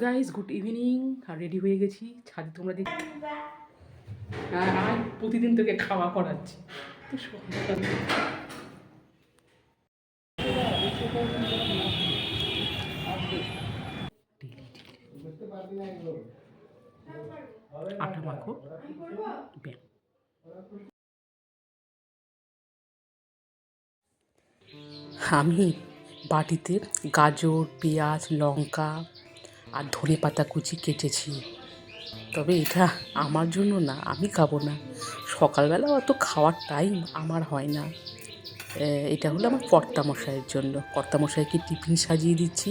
Guys good evening. আর ready হয়ে গেছি ছাদে, তোমরা দেখ। আর প্রতিদিন তোকে খাওয়া করাচ্ছি তো আটা মাখো। আমি বাটিতে গাজর, পেঁয়াজ, লঙ্কা আর ধনে পাতা কুচি কেটেছি। তবে এটা আমার জন্য না, আমি খাবো না। সকালবেলা অত খাওয়ার টাইম আমার হয় না। এটা হলো আমার কর্তামশাইয়ের জন্য। কর্তামশাইকে টিফিন সাজিয়ে দিচ্ছি।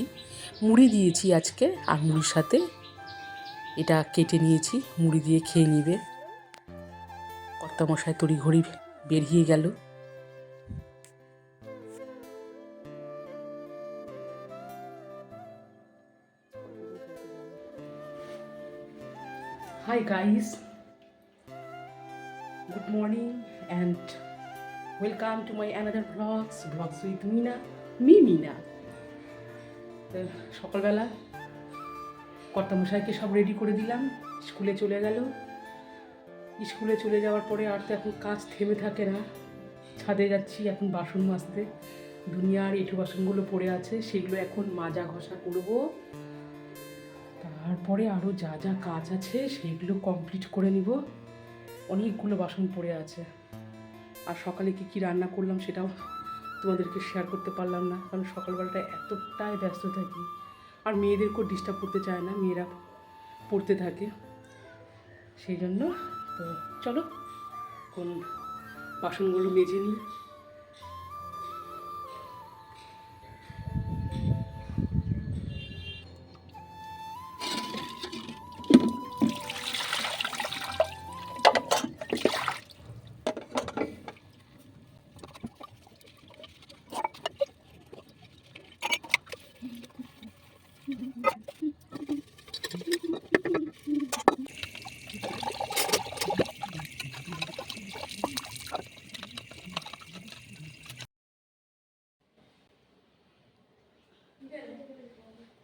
মুড়ি দিয়েছি আজকে, আর মুড়ির সাথে এটা কেটে নিয়েছি, মুড়ি দিয়ে খেয়ে নিবে। কর্তামশাই তড়িঘড়ি বেরিয়ে গেল। Hi guys, good morning and welcome to my another vlogs with Meena. তো সকালবেলা কর্তামশাইকে সব রেডি করে দিলাম, স্কুলে চলে গেল। স্কুলে চলে যাওয়ার পরে আর তো এখন কাজ থেমে থাকে না। ছাদে যাচ্ছি এখন বাসন মাজতে। দুনিয়ার এঁঠো বাসনগুলো পড়ে আছে, সেগুলো এখন মাজা ঘষা করবো। তারপরে আরও যা যা কাজ আছে সেইগুলো কমপ্লিট করে নিব। অনেকগুলো বাসন পড়ে আছে। আর সকালে কী রান্না করলাম সেটাও তোমাদেরকে শেয়ার করতে পারলাম না, কারণ সকালবেলাটা এতটাই ব্যস্ত থাকি। আর মেয়েদেরকেও ডিস্টার্ব করতে চায় না, মেয়েরা পড়তে থাকে সেই জন্য। তো চলো কোন বাসনগুলো মেজে নিই।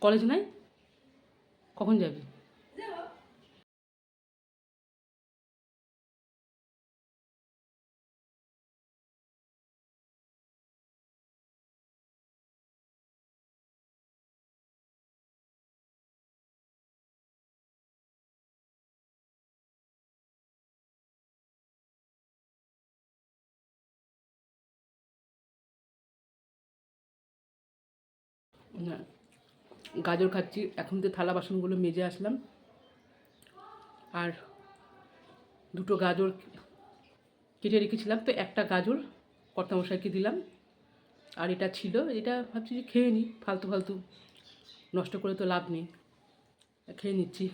কলেজ নাই, কখন যাবি? না, গাজর খাচ্ছি। এখন তো থালা বাসনগুলো মেজে আসলাম। আর দুটো গাজর কেটে রেখেছিলাম, তো একটা গাজর কর্তামশাইকে দিলাম। আর এটা ছিল, এটা ভাবছি যে খেয়ে নিই, ফালতু ফালতু নষ্ট করে তো লাভ নেই, খেয়ে নিচ্ছি।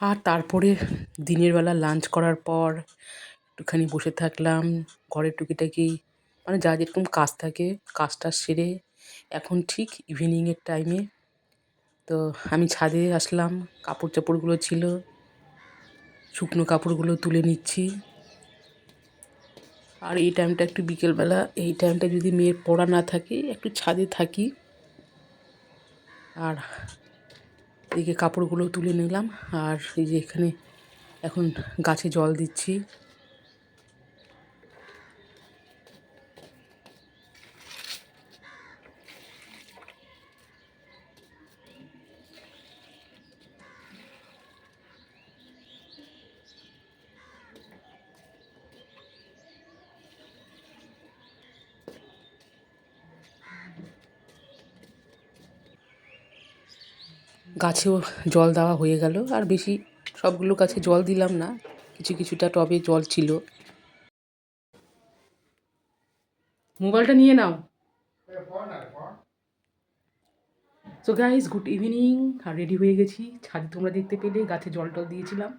আর তারপরে দিনের বেলা লাঞ্চ করার পর একটুখানি বসে থাকলাম, ঘরের টুকিটাকি মানে যা যেরকম কাজ থাকে কাজটা সেরে এখন ঠিক ইভিনিংয়ের টাইমে তো আমি ছাদে আসলাম। কাপড় চাপড়গুলো ছিল, শুকনো কাপড়গুলো তুলে নিচ্ছি। আর এই টাইমটা একটু বিকেলবেলা, এই টাইমটা যদি মেয়ের পড়া না থাকে একটু ছাদে থাকি। আর এদিকে কাপড়গুলো তুলে নিলাম। আর এই যে এখানে এখন গাছে জল দিচ্ছি। গাছেও জল দেওয়া হয়ে গেল। আর বেশি সবগুলো গাছে জল দিলাম না, কিছু কিছুটা টবে জল ছিল। মোবাইলটা নিয়ে নাও। So guys good evening. আর রেডি হয়ে গেছি ছাদে, তোমরা দেখতে পেলে গাছে জল টল দিয়েছিলাম।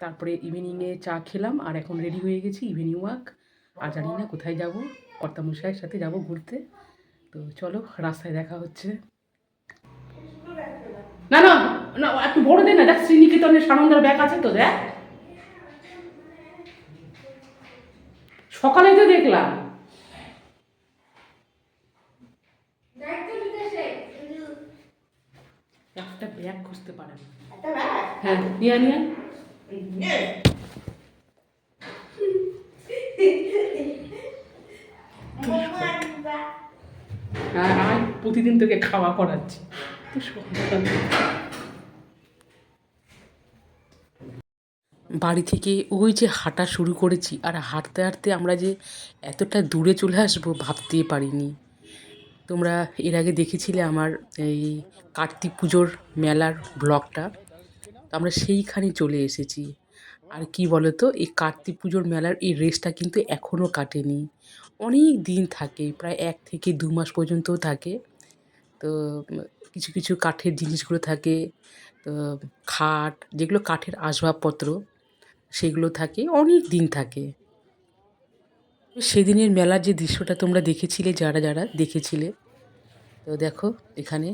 তারপরে ইভিনিংয়ে চা খেলাম, আর এখন রেডি হয়ে গেছি ইভিনিং ওয়াক। আর জানি না কোথায় যাব, কর্তামশাইয়ের সাথে যাব ঘুরতে। তো চলো, রাস্তায় দেখা হচ্ছে। না না না, একটু বড় দে না, দেখ শ্রীনিকেতনের সানন্দার ব্যাগ আছে তো, দেখ। সকালেই তো দেখলাম। একটা ব্যাগ খুঁজতে পারেন। হ্যাঁ, নিয়ে নিয়ে আর প্রতিদিন তোকে খাওয়া করাচ্ছি। বাড়ি থেকে ওই যে হাঁটা শুরু করেছি, আর হাঁটতে হাঁটতে আমরা যে এতটা দূরে চলে আসবো ভাবতেই পারিনি। তোমরা এর আগে দেখেছিলে আমার এই কার্তিক পুজোর মেলার ব্লগটা, তো আমরা সেইখানে চলে এসেছি। আর কি বলো তো, এই কার্তিক পুজোর মেলার এই রেসটা কিন্তু এখনও কাটেনি, অনেক দিন থাকে, প্রায় 1 থেকে 2 মাস পর্যন্তও থাকে। তো কিছু কিছু কাঠের জিনিসগুলো থাকে, তো খাট, যেগুলো কাঠের আসবাবপত্র, সেগুলো থাকে, অনেক দিন থাকে। তো সেদিনের মেলার যে দৃশ্যটা তোমরা দেখেছিলে, যারা যারা দেখেছিলে, তো দেখো এখানে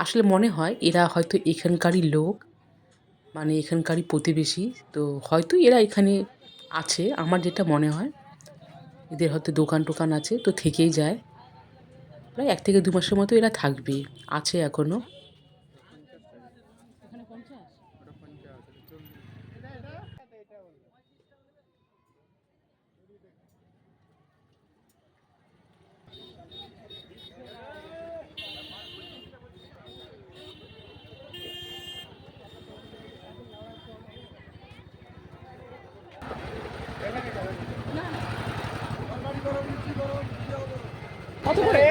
আসলে মনে হয় এরা হয়তো এখানকারই লোক, মানে এখানকারই প্রতিবেশী। তো হয়তো এরা এখানে আছে, আমার যেটা মনে হয় এদের হয়তো দোকান টোকান আছে, তো থেকেই যায়। প্রায় 1 থেকে 2 মাসের মতো এরা থাকবে, আছে এখনো। কত করে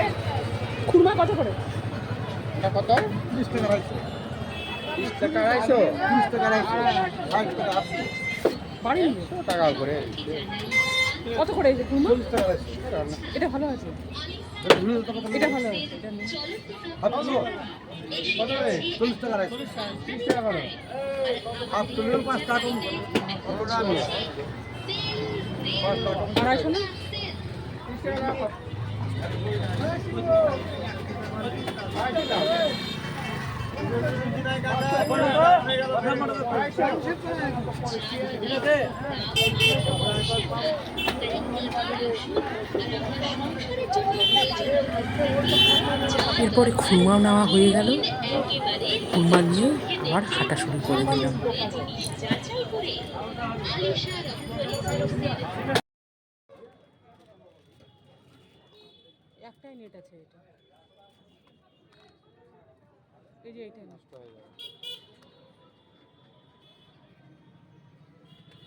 খুরমা, কত করে? এটা কত? 30 টাকা 20 টাকা 250 30 টাকা 250 60 টাকা 80 বাড়ি টাকা করে কত করে এই যে খুরমা? 40 টাকা 250 এটা ভালো আছে, এটা ভালো আছে, এটা নিন। আপনি কত রে 40 টাকা 30 টাকা করে আপ তুলে 5 টাকা কম কত টাকা 5 টাকা 250 না? 30 টাকা এরপরে খুরমাও নেওয়া হয়ে গেল, খুরমা নিয়ে আবার হাঁটা শুরু করে দিলাম। একটাই নেট আছে, এটা এই যে এইটা নষ্ট হয়ে যাবে,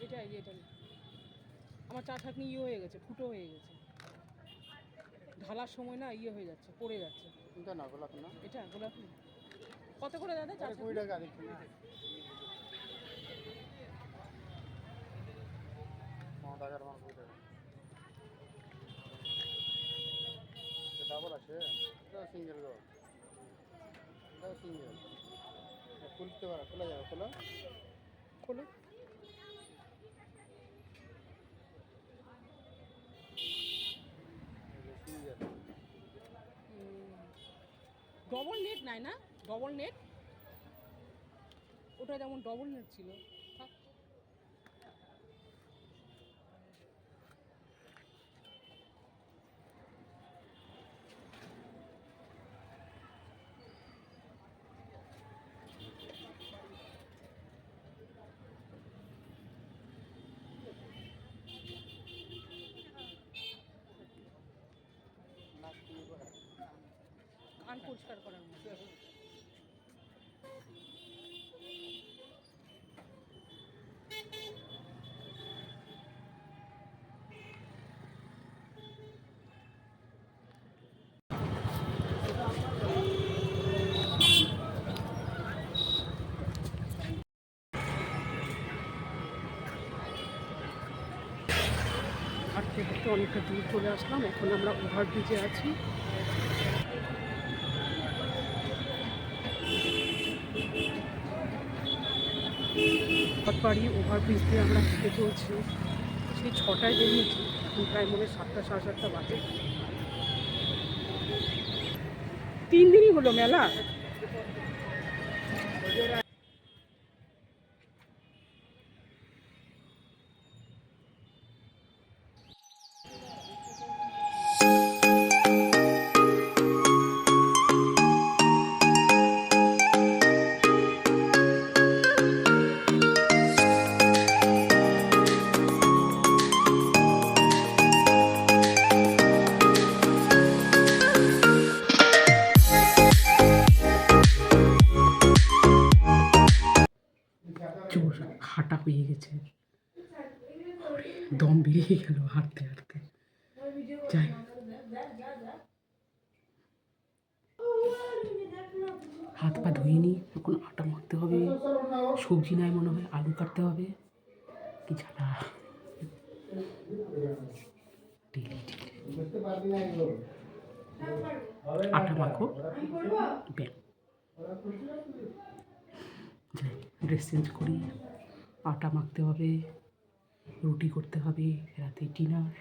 এটা এই যে এটা আমার চা ছাঁকনি ইয়ে হয়ে গেছে, ফুটো হয়ে গেছে, ঢালার সময় না ইয়ে হয়ে যাচ্ছে, পড়ে যাচ্ছে। এটা না গোলাপ না, এটা গোলাপ না। কত করে দাদা? 20 টাকা দিচ্ছি না, টাকার মাল 20 টাকা। এটা ডাবল আছে, এটা সিঙ্গেল গো, এটা সিঙ্গেল, খুলতে পারা, খোলা যাবে, খোলা খোলো। সিঙ্গেল ডবল নেট নাই না? ডবল নেট, ওটা যেমন ডবল নেট ছিল। কান পরিষ্কার করার মতো। হাঁটতে হাঁটতে অনেকটা দূর চলে আসলাম, এখন আমরা ওভারব্রিজে আছি। পাড়ি ওভারব্রিজ দিয়ে আমরা হেঁটে চলছি, সেই 6টায় বেরিয়েছি, এখন প্রায় মনে হয় 7টা সাড়ে 7টা বাজে। 3 দিনই হলো মেলা। হাঁটা হয়ে গেছে, দম বেরিয়ে গেল হাঁটতে হাঁটতে। যাই, হাত পা ধুয়ে নিই, এখন আটা মাখতে হবে। সবজি নাই মনে হয়, আলু কাটতে হবে। কি ঝালা, ডেলি আটা মাখো, ব্যাগ। যাই, ড্রেস চেঞ্জ করি, আটা মাখতে হবে, রুটি করতে হবে, রাতে ডিনার।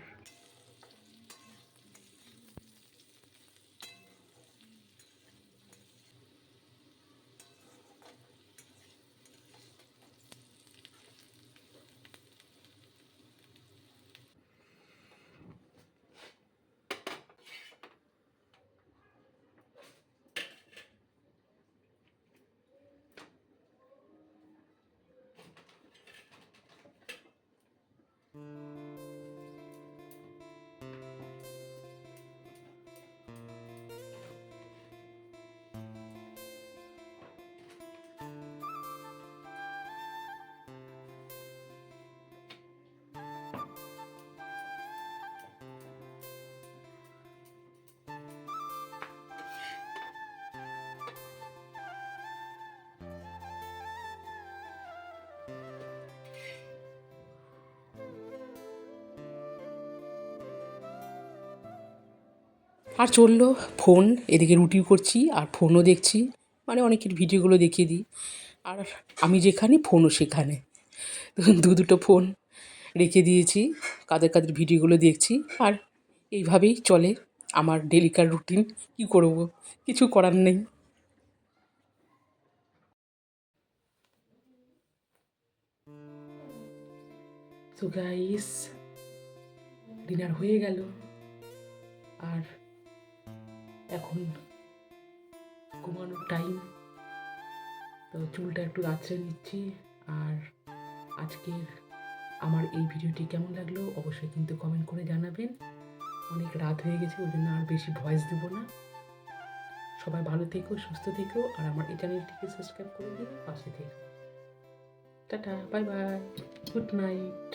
আর চললো ফোন, এদিকে রুটিও করছি আর ফোনও দেখছি, মানে অনেকের ভিডিওগুলো দেখিয়ে দিই। আর আমি যেখানে ফোনও সেখানে, দুটো ফোন রেখে দিয়েছি, কাদের কাদের ভিডিওগুলো দেখছি। আর এইভাবেই চলে আমার ডেলিকার রুটিন। কী করব, কিছু করার নেই। সো গাইস, ডিনার হয়ে গেল, আর এখন ঘুমানোর টাইম। তো চুলটা একটু আঁচড়ে নিচ্ছি। আর আজকের আমার এই ভিডিওটি কেমন লাগলো অবশ্যই কিন্তু কমেন্ট করে জানাবেন। অনেক রাত হয়ে গেছে, ওই জন্য আর বেশি ভয়েস দেবো না। সবাই ভালো থেকো, সুস্থ থেকো, আর আমার এই চ্যানেলটিকে সাবস্ক্রাইব করে দিন, পাশে থেকো। Tata, bye bye, good night.